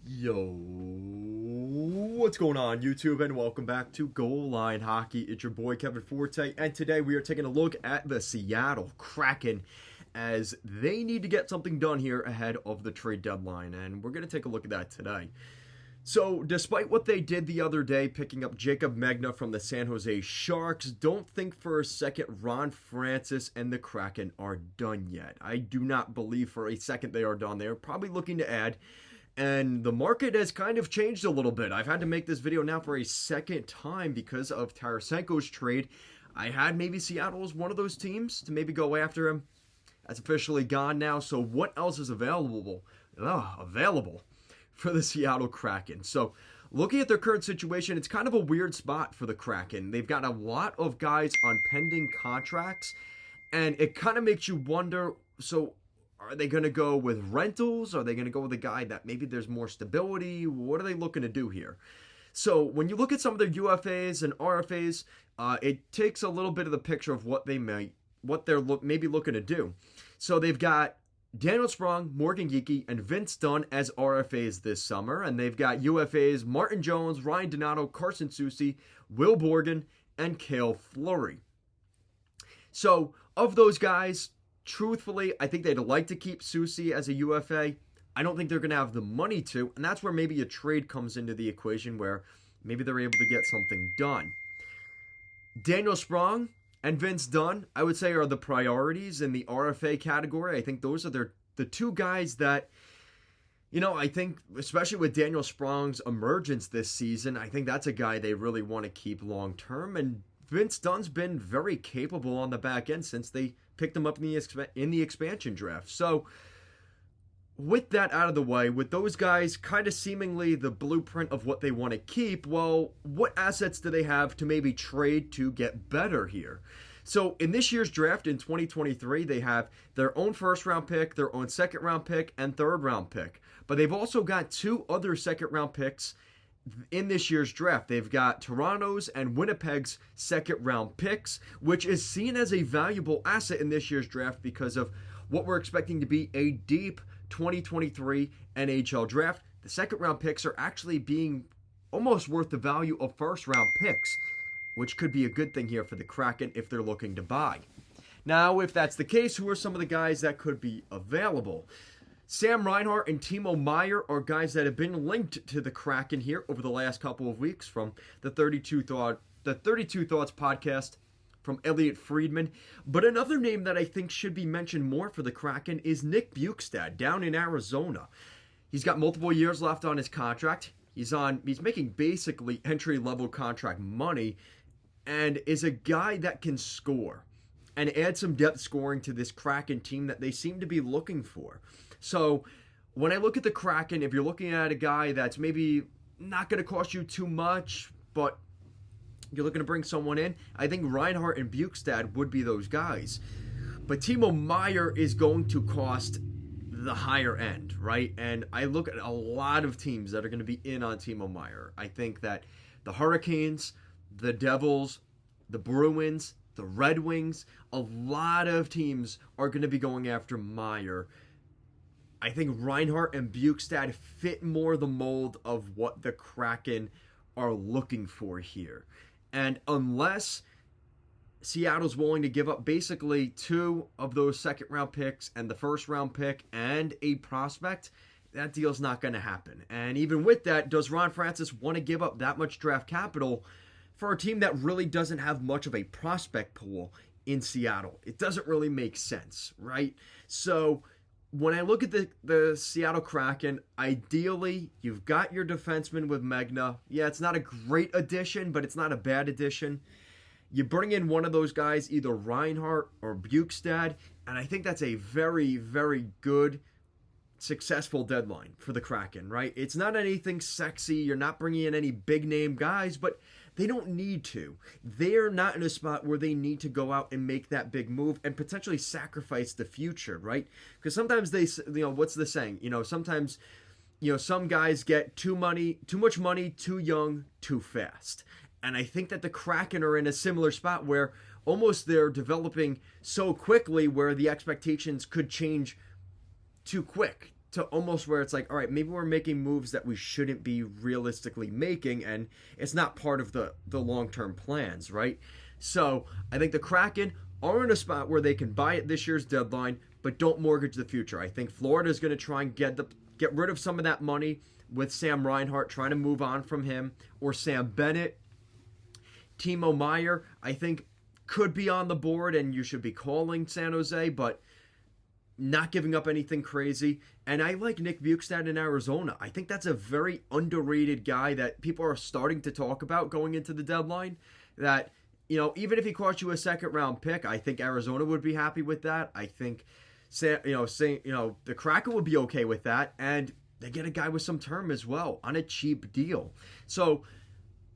Yo, what's going on, YouTube, and welcome back to Goal Line Hockey. It's your boy Kevin Forte, and today we are taking a look at the Seattle Kraken as they need to get something done here ahead of the trade deadline, and we're going to take a look at that today. So, despite what they did the other day, picking up Jacob Megna from the San Jose Sharks, don't think for a second Ron Francis and the Kraken are done yet. I do not believe for a second they are done. They are probably looking to add. And the market has kind of changed a little bit. I've had to make this video now for a second time because of Tarasenko's trade. I had maybe Seattle as one of those teams to maybe go after him. That's officially gone now. So what else is available for the Seattle Kraken? So looking at their current situation, it's kind of a weird spot for the Kraken. They've got a lot of guys on pending contracts. And it kind of makes you wonder, so are they going to go with rentals? Are they going to go with a guy that maybe there's more stability? What are they looking to do here? So when you look at some of their UFAs and RFAs, it takes a little bit of the picture of what they're maybe looking to do. So they've got Daniel Sprong, Morgan Geekie, and Vince Dunn as RFAs this summer, and they've got UFAs Martin Jones, Ryan Donato, Carson Soucy, Will Borgen, and Cale Fleury. So of those guys, truthfully, I think they'd like to keep Soucy as a UFA. I don't think they're going to have the money to, and that's where maybe a trade comes into the equation where maybe they're able to get something done. Daniel Sprong and Vince Dunn, I would say, are the priorities in the RFA category. I think those are the two guys that, I think, especially with Daniel Sprong's emergence this season, I think that's a guy they really want to keep long term, and Vince Dunn's been very capable on the back end since they picked him up in the expansion draft. So with that out of the way, with those guys kind of seemingly the blueprint of what they want to keep, well, what assets do they have to maybe trade to get better here? So in this year's draft in 2023, they have their own first-round pick, their own second-round pick, and third-round pick. But they've also got two other second-round picks in this year's draft. They've got Toronto's and Winnipeg's second round picks, which is seen as a valuable asset in this year's draft because of what we're expecting to be a deep 2023 NHL draft. The second round picks are actually being almost worth the value of first round picks, which could be a good thing here for the Kraken if they're looking to buy. Now, if that's the case, who are some of the guys that could be available? Sam Reinhart and Timo Meier are guys that have been linked to the Kraken here over the last couple of weeks from the 32 Thoughts podcast from Elliot Friedman. But another name that I think should be mentioned more for the Kraken is Nick Bjugstad down in Arizona. He's got multiple years left on his contract. He's making basically entry-level contract money and is a guy that can score and add some depth scoring to this Kraken team that they seem to be looking for. So when I look at the Kraken, if you're looking at a guy that's maybe not going to cost you too much, but you're looking to bring someone in, I think Reinhart and Bjugstad would be those guys. But Timo Meier is going to cost the higher end, right? And I look at a lot of teams that are going to be in on Timo Meier. I think that the Hurricanes, the Devils, the Bruins, the Red Wings, a lot of teams are going to be going after Meier. I think Reinhart and Bjugstad fit more the mold of what the Kraken are looking for here. And unless Seattle's willing to give up basically two of those second-round picks and the first-round pick and a prospect, that deal's not going to happen. And even with that, does Ron Francis want to give up that much draft capital for a team that really doesn't have much of a prospect pool in Seattle? It doesn't really make sense, right? So when I look at the Seattle Kraken, ideally, you've got your defenseman with Megna. Yeah, it's not a great addition, but it's not a bad addition. You bring in one of those guys, either Reinhart or Bjugstad, and I think that's a very, very good, successful deadline for the Kraken, right? It's not anything sexy. You're not bringing in any big-name guys, but they don't need to. They're not in a spot where they need to go out and make that big move and potentially sacrifice the future, right? Because sometimes what's the saying? Sometimes, some guys get too much money, too young, too fast. And I think that the Kraken are in a similar spot where almost they're developing so quickly where the expectations could change too quick. to almost where it's like, all right, maybe we're making moves that we shouldn't be realistically making, and it's not part of the long-term plans, right? So I think the Kraken are in a spot where they can buy at this year's deadline, but don't mortgage the future. I think Florida is going to try and get rid of some of that money with Sam Reinhart, trying to move on from him, or Sam Bennett. Timo Meier, I think, could be on the board, and you should be calling San Jose, but not giving up anything crazy. And I like Nick Bjugstad in Arizona. I think that's a very underrated guy that people are starting to talk about going into the deadline. That, even if he cost you a second round pick, I think Arizona would be happy with that. I think, the Kraken would be okay with that. And they get a guy with some term as well on a cheap deal. So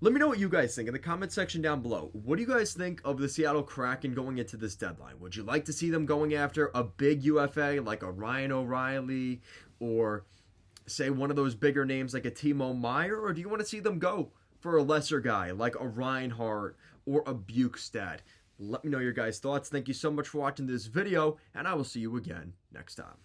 let me know what you guys think in the comment section down below. What do you guys think of the Seattle Kraken going into this deadline? Would you like to see them going after a big UFA like a Ryan O'Reilly, or say one of those bigger names like a Timo Meier? Or do you want to see them go for a lesser guy like a Reinhart or a Bjugstad? Let me know your guys' thoughts. Thank you so much for watching this video, and I will see you again next time.